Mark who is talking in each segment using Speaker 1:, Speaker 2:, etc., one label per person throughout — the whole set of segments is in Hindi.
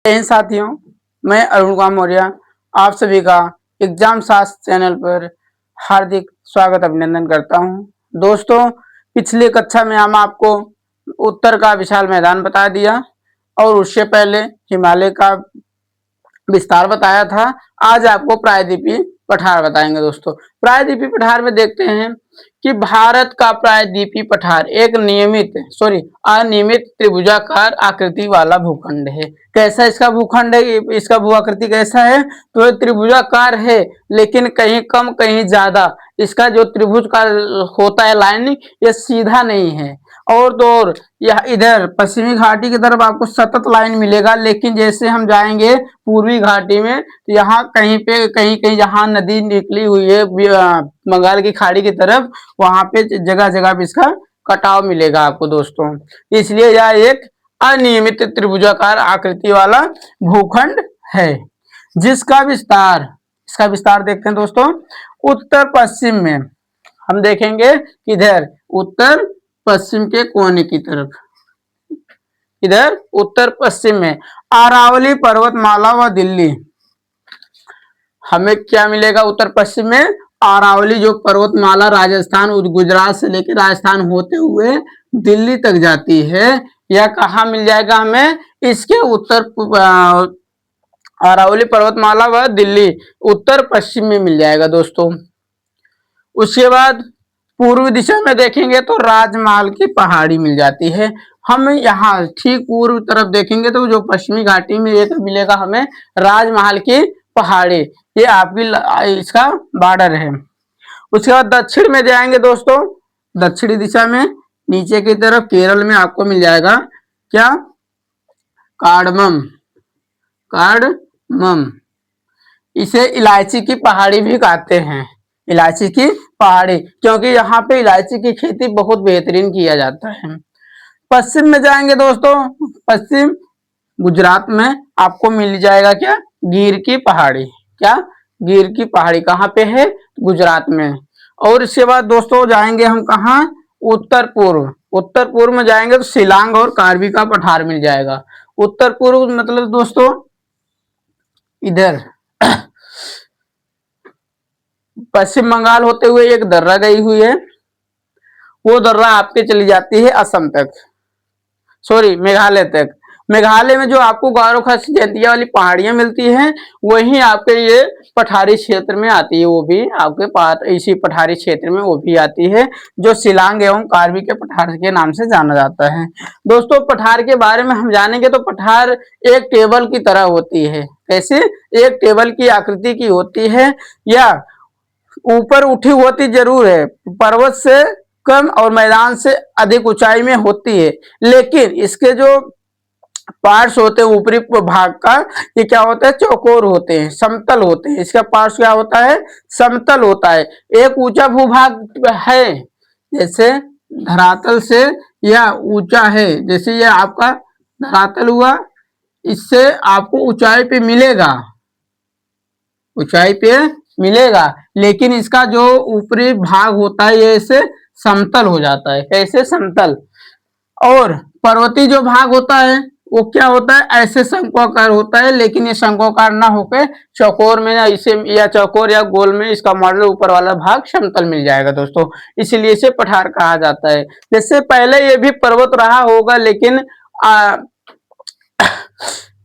Speaker 1: साथियों, मैं अरुण कुमार मौर्य आप सभी का एग्जाम शास्त्र चैनल पर हार्दिक स्वागत अभिनंदन करता हूं। दोस्तों, पिछली कक्षा में हम आपको उत्तर का विशाल मैदान बता दिया और उससे पहले हिमालय का विस्तार बताया था। आज आपको प्रायद्वीपीय पठार बताएंगे। दोस्तों, प्रायद्वीपीय पठार में देखते हैं कि भारत का प्रायद्वीपीय पठार एक अनियमित त्रिभुजाकार आकृति वाला भूखंड है। कैसा इसका भूखंड है, इसका भू आकृति कैसा है? तो त्रिभुजाकार है, लेकिन कहीं कम कहीं ज्यादा इसका जो त्रिभुज का होता है लाइन, ये सीधा नहीं है। और तो और यह इधर पश्चिमी घाटी की तरफ आपको सतत लाइन मिलेगा, लेकिन जैसे हम जाएंगे पूर्वी घाटी में तो यहाँ कहीं पे कहीं कहीं जहाँ नदी निकली हुई है बंगाल की खाड़ी की तरफ, वहां पे जगह जगह पे इसका कटाव मिलेगा आपको दोस्तों। इसलिए यह एक अनियमित त्रिभुजाकार आकृति वाला भूखंड है, जिसका विस्तार इसका विस्तार देखते हैं दोस्तों। उत्तर पश्चिम में हम देखेंगे इधर उत्तर पश्चिम के कोने की तरफ, इधर उत्तर पश्चिम में अरावली पर्वतमाला व दिल्ली। हमें क्या मिलेगा उत्तर पश्चिम में? अरावली जो पर्वतमाला राजस्थान गुजरात से लेकर राजस्थान होते हुए दिल्ली तक जाती है। यह कहाँ मिल जाएगा हमें? इसके उत्तर अरावली पर्वतमाला व दिल्ली उत्तर पश्चिम में मिल जाएगा दोस्तों। उसके बाद पूर्वी दिशा में देखेंगे तो राजमहल की पहाड़ी मिल जाती है। हम यहाँ ठीक पूर्व तरफ देखेंगे तो जो पश्चिमी घाटी में एक मिलेगा हमें राजमहल की पहाड़ी, ये आपकी इसका बॉर्डर है। उसके बाद दक्षिण में जाएंगे दोस्तों, दक्षिणी दिशा में नीचे की तरफ केरल में आपको मिल जाएगा क्या? कार्डमम। कार्डमम इसे इलायची की पहाड़ी भी कहते हैं, इलायची की पहाड़ी, क्योंकि यहाँ पे इलायची की खेती बहुत बेहतरीन किया जाता है। पश्चिम में जाएंगे दोस्तों, पश्चिम गुजरात में आपको मिल जाएगा क्या? गिर की पहाड़ी। क्या? गिर की पहाड़ी कहाँ पे है? गुजरात में। और इसके बाद दोस्तों जाएंगे हम कहाँ? उत्तर पूर्व। उत्तर पूर्व में जाएंगे तो शिलांग और कार्बी का पठार मिल जाएगा। उत्तर पूर्व मतलब दोस्तों इधर पश्चिम बंगाल होते हुए एक दर्रा गई हुई है, वो दर्रा आपके चली जाती है असम तक, मेघालय तक। मेघालय में जो आपको गारो खासी जयंतिया वाली पहाड़ियां मिलती हैं, वही आपके ये पठारी क्षेत्र में आती है। वो भी आपके पास इसी पठारी क्षेत्र में वो भी आती है, जो शिलांग एवं कार्बी के पठार के नाम से जाना जाता है। दोस्तों, पठार के बारे में हम जानेंगे तो पठार एक टेबल की तरह होती है। कैसे? एक टेबल की आकृति की होती है, या ऊपर उठी होती जरूर है, पर्वत से कम और मैदान से अधिक ऊंचाई में होती है, लेकिन इसके जो पार्ट्स होते हैं ऊपरी भाग का, ये क्या होता है? चौकोर होते हैं, समतल होते हैं। इसका पार्ट्स क्या होता है? समतल होता है। एक ऊंचा भूभाग है, जैसे धरातल से यह ऊंचा है, जैसे ये आपका धरातल हुआ, इससे आपको ऊंचाई पे मिलेगा, ऊंचाई पे मिलेगा, लेकिन इसका जो ऊपरी भाग होता है ये इसे समतल हो जाता है। कैसे? समतल। और पर्वतीय जो भाग होता है वो क्या होता है? ऐसे शंक्वाकार होता है, लेकिन ये शंक्वाकार ना होकर चौकोर में या इसे या चौकोर या गोल में इसका मॉडल ऊपर वाला भाग समतल मिल जाएगा दोस्तों। इसीलिए इसे पठार कहा जाता है। जैसे पहले ये भी पर्वत रहा होगा, लेकिन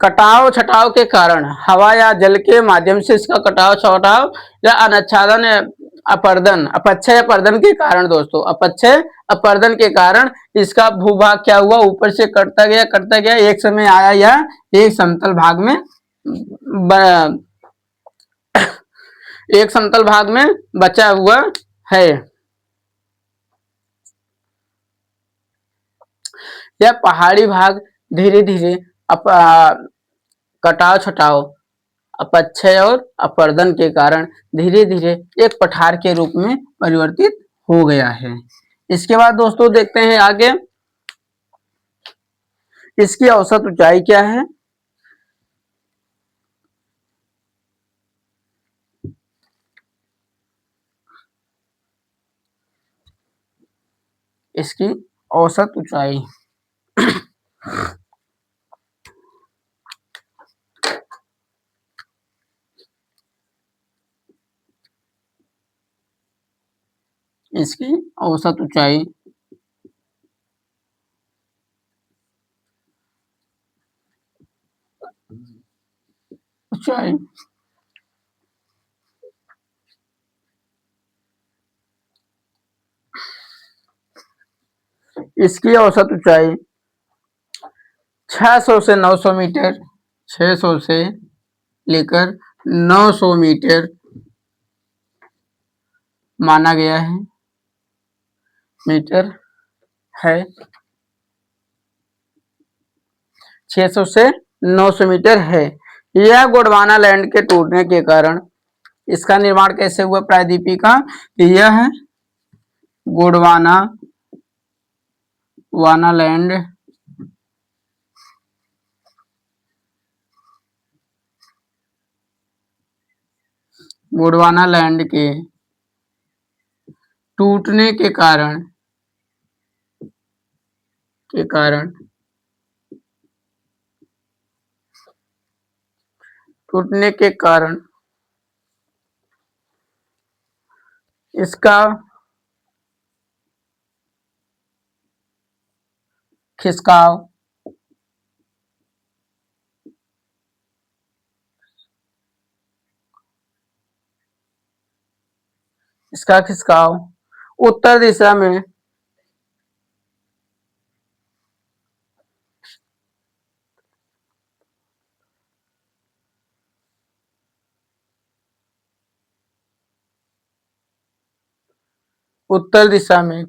Speaker 1: कटाव छटाव के कारण हवा या जल के माध्यम से इसका कटाव छटाव या अनाच्छादन अपर्दन अपक्षय अपर्दन के कारण दोस्तों, अपक्षय अपर्दन के कारण इसका भूभाग क्या हुआ? ऊपर से कटता गया, एक समय आया यह एक समतल भाग में एक समतल भाग में बचा हुआ है। यह पहाड़ी भाग धीरे धीरे कटाव छटाव अपक्षय और अपर्दन के कारण धीरे धीरे एक पठार के रूप में परिवर्तित हो गया है। इसके बाद दोस्तों देखते हैं आगे, इसकी औसत ऊंचाई क्या है? इसकी औसत ऊंचाई इसकी औसत ऊंचाई ऊंचाई इसकी औसत ऊंचाई 600 से 900 मीटर, 600 से लेकर 900 मीटर माना गया है, मीटर है। 600 से 900 मीटर है। यह गोंडवाना लैंड के टूटने के कारण इसका निर्माण कैसे हुआ प्रायद्वीपी का? यह गोंडवाना लैंड गोंडवाना लैंड के टूटने के कारण टूटने के कारण इसका खिसकाव उत्तर दिशा में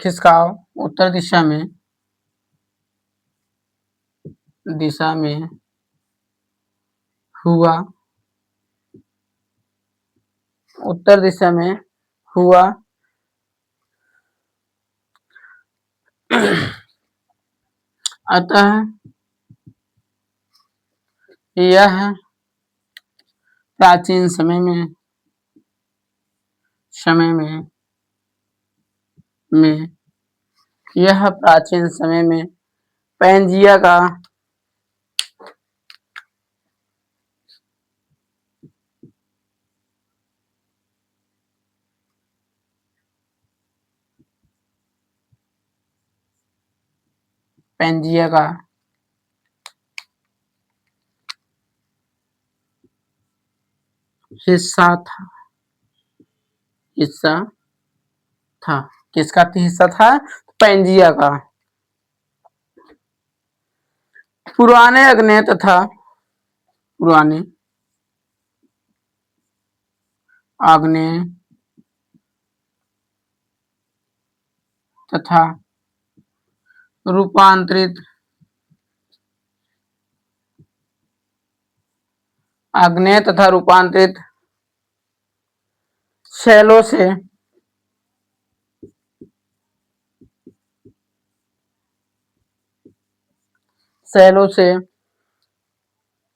Speaker 1: खिसकाव उत्तर दिशा में हुआ उत्तर दिशा में हुआ अतः यह प्राचीन समय में पैंजिया का हिस्सा था। किसका हिस्सा था? पैंजिया का। पुराने आग्नेय तथा रूपांतरित शैलों से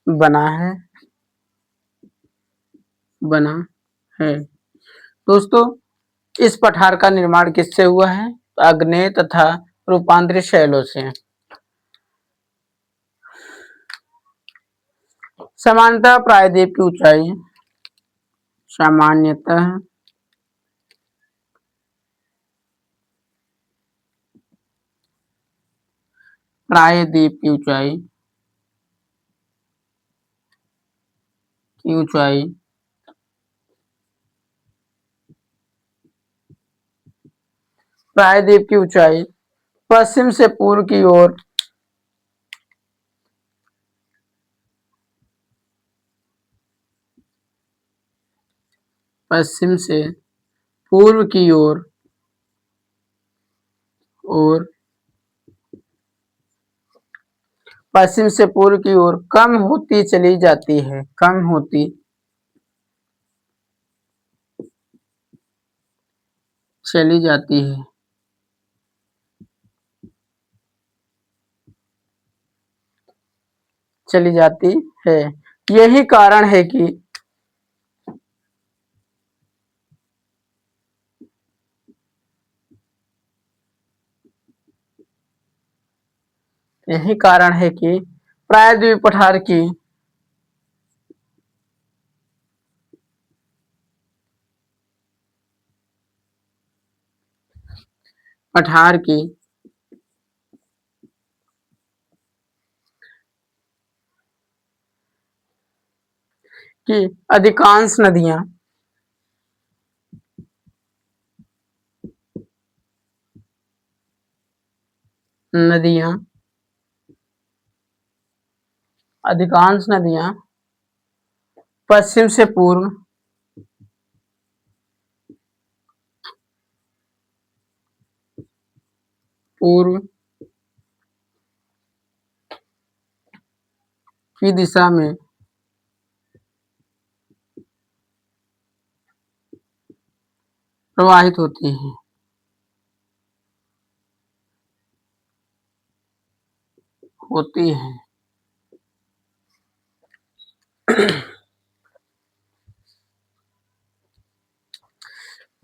Speaker 1: बना है। दोस्तों, इस पठार का निर्माण किससे हुआ है? आग्नेय तथा रूपांतरित शैलों से। सामान्यतः प्रायद्वीप की ऊंचाई प्रायद्वीप की ऊंचाई पश्चिम से पूर्व की ओर पश्चिम से पूर्व की ओर कम होती चली जाती है। यही कारण है कि प्रायद्वीप पठार की पठार की अधिकांश नदियां पश्चिम से पूर्व की दिशा में प्रवाहित होती हैं।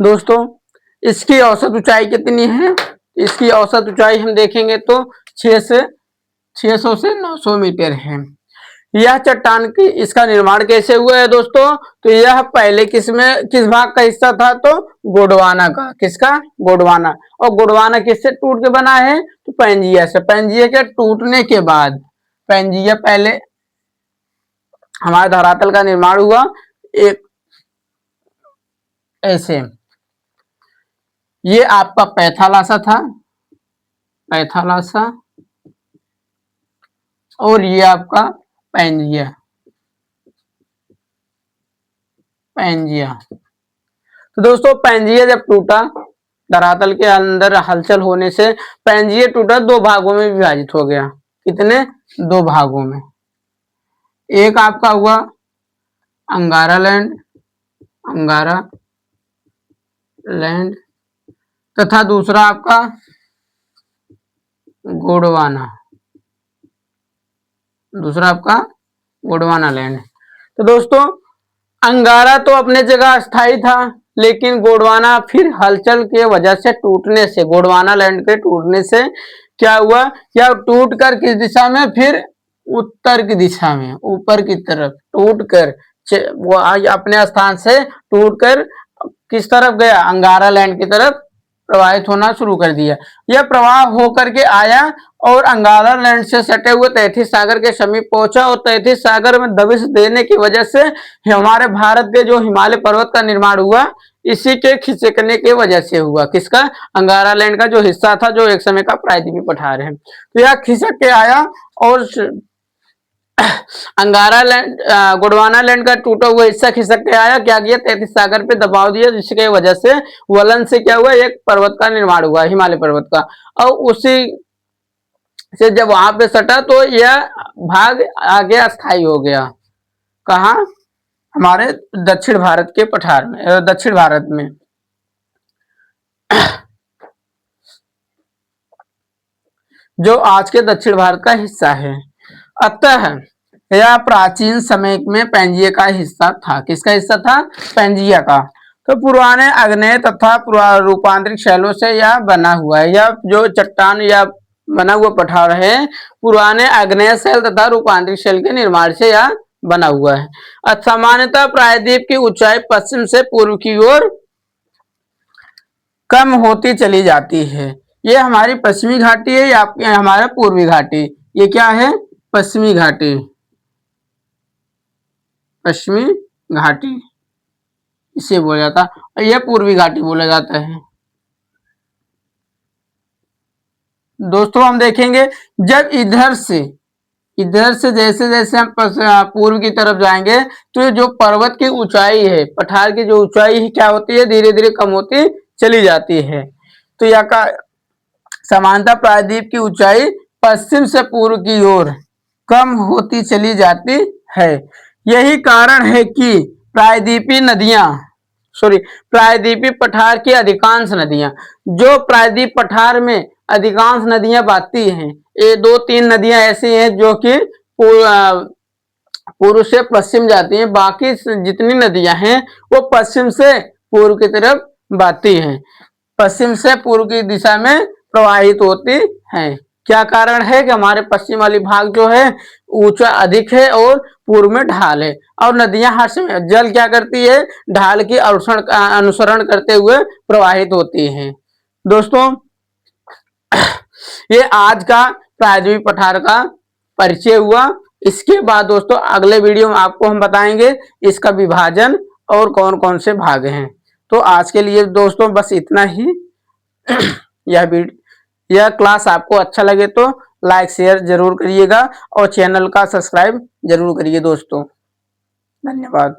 Speaker 1: दोस्तों, इसकी औसत ऊंचाई कितनी है? इसकी औसत ऊंचाई हम देखेंगे तो 600 से 900 मीटर है। यह चट्टान की इसका निर्माण कैसे हुआ है दोस्तों? तो यह पहले किस भाग का हिस्सा था? तो गोंडवाना का। किसका? गोंडवाना। और गोंडवाना किससे टूट के बना है? तो पैंजिया से। पैंजिया के टूटने के बाद, पैंजिया पहले हमारे धरातल का निर्माण हुआ एक ऐसे। ये आपका पैथालासा था, पैथालासा, और ये आपका पैंजिया, पैंजिया। तो दोस्तों, पैंजिया जब टूटा, धरातल के अंदर हलचल होने से पैंजिया टूटा, 2 भागों में विभाजित हो गया। कितने? 2 भागों में। एक आपका हुआ अंगारा लैंड, अंगारा लैंड, तथा दूसरा आपका गोंडवाना, दूसरा आपका गोंडवाना लैंड। तो दोस्तों, अंगारा तो अपने जगह अस्थायी था, लेकिन गोंडवाना फिर हलचल के वजह से टूटने से, गोंडवाना लैंड के टूटने से क्या हुआ? या टूट कर किस दिशा में? फिर उत्तर की दिशा में, ऊपर की तरफ टूट कर वो अपने स्थान से टूट कर किस तरफ गया? अंगारा लैंड की तरफ प्रवाहित होना शुरू कर दिया। यह प्रवाह होकर के आया और अंगारा लैंड से सटे हुए तैतीस सागर के समीप पहुंचा, और तैतीस सागर में दबिश देने की वजह से हमारे भारत के जो हिमालय पर्वत का निर्माण हुआ, इसी के खिसकने की वजह से हुआ। किसका? अंगारा लैंड का जो हिस्सा था, जो एक समय का प्रायद्वीपीय पठार है। तो यह खिसक के आया और अंगारा लैंड, गोंडवाना लैंड का टूटा हुआ हिस्सा खिसक के आया। क्या किया? तैतीस सागर पे दबाव दिया, जिसकी वजह से वलन से क्या हुआ? एक पर्वत का निर्माण हुआ, हिमालय पर्वत का। और उसी से जब वहां पे सटा तो यह भाग आगे अस्थायी हो गया। कहा? हमारे दक्षिण भारत के पठार में, दक्षिण भारत में। जो आज के दक्षिण भारत का हिस्सा है। अतः यह प्राचीन समय में पैंजिया का हिस्सा था। किसका हिस्सा था? पैंजिया का। तो पुराने आग्नेय तथा रूपांतरिक शैलों से यह बना हुआ है। यह जो चट्टान या बना हुआ पठार है, पुराने आग्नेय शैल तथा रूपांतरिक शैल के निर्माण से यह बना हुआ है। सामान्यतः प्रायद्वीप की ऊंचाई पश्चिम से पूर्व की ओर कम होती चली जाती है। ये हमारी पश्चिमी घाटी है, या हमारा पूर्वी घाटी। ये क्या है? पश्चिमी घाटी, पश्चिमी घाटी इसे बोला जाता है। यह पूर्वी घाटी बोला जाता है। दोस्तों, हम देखेंगे जब इधर से जैसे जैसे हम पूर्व की तरफ जाएंगे, तो जो पर्वत की ऊंचाई है, पठार की जो ऊंचाई है, क्या होती है? धीरे धीरे कम होती चली जाती है। तो यह का समानता प्रायद्वीप की ऊंचाई पश्चिम से पूर्व की ओर कम होती चली जाती है। यही कारण है कि प्रायद्वीपीय पठार की अधिकांश नदियां, जो प्रायद्वीप पठार में अधिकांश नदियां बहती हैं, ये 2-3 नदियां ऐसी हैं जो कि पूर्व से पश्चिम जाती हैं। बाकी जितनी नदियां हैं वो पश्चिम से पूर्व की तरफ बहती हैं, पश्चिम से पूर्व की दिशा में प्रवाहित होती हैं। क्या कारण है? कि हमारे पश्चिम वाली भाग जो है ऊंचा अधिक है और पूर्व में ढाल है, और नदियां हर समय जल क्या करती है? ढाल की अनुसरण करते हुए प्रवाहित होती हैं। दोस्तों, ये आज का प्रायद्वीपीय पठार का परिचय हुआ। इसके बाद दोस्तों अगले वीडियो में आपको हम बताएंगे इसका विभाजन और कौन कौन से भाग हैं। तो आज के लिए दोस्तों बस इतना ही। यह क्लास आपको अच्छा लगे तो लाइक शेयर जरूर करिएगा और चैनल का सब्सक्राइब जरूर करिए दोस्तों। धन्यवाद।